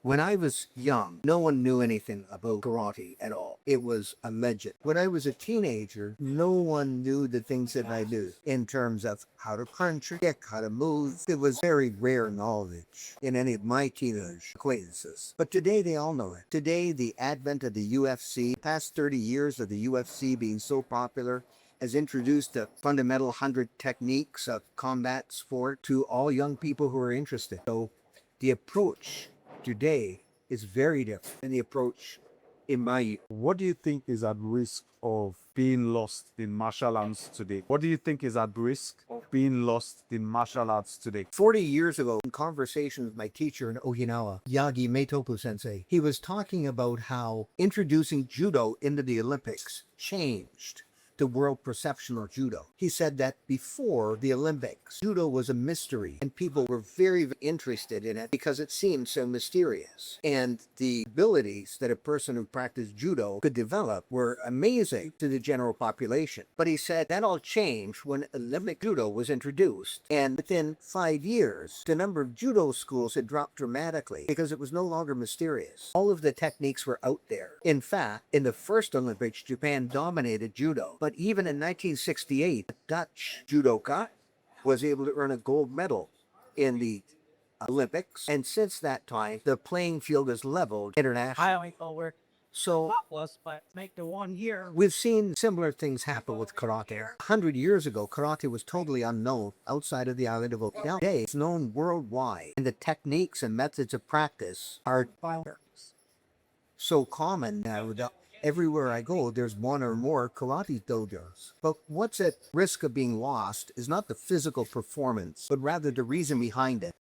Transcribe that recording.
When I was young, no one knew anything about karate at all. It was a legend. When I was a teenager, no one knew the things that I do in terms of how to punch or kick, how to move. It was very rare knowledge in any of my teenage acquaintances. But today they all know it. Today, the advent of the UFC, past 30 years of the UFC being so popular, has introduced the fundamental 100 techniques of combat sport to all young people who are interested. So the approach today is very different than the approach in my youth. What do you think is at risk of being lost in martial arts today? What do you think is at risk of being lost in martial arts today? 40 years ago, in conversation with my teacher in Okinawa, Yagi Meitoku sensei, he was talking about how introducing judo into the Olympics changed the world perception of judo. He said that before the Olympics, judo was a mystery and people were very interested in it because it seemed so mysterious. And the abilities that a person who practiced judo could develop were amazing to the general population. But he said that all changed when Olympic judo was introduced. And within 5 years, the number of judo schools had dropped dramatically because it was no longer mysterious. All of the techniques were out there. In fact, in the first Olympics, Japan dominated judo. But even in 1968, a Dutch judoka was able to earn a gold medal in the Olympics. And since that time, the playing field is leveled internationally. So we've seen similar things happen with karate. 100 years ago, karate was totally unknown outside of the island of Okinawa. Today, it's known worldwide, and the techniques and methods of practice are so common now that everywhere I go, there's one or more karate dojos. But what's at risk of being lost is not the physical performance, but rather the reason behind it.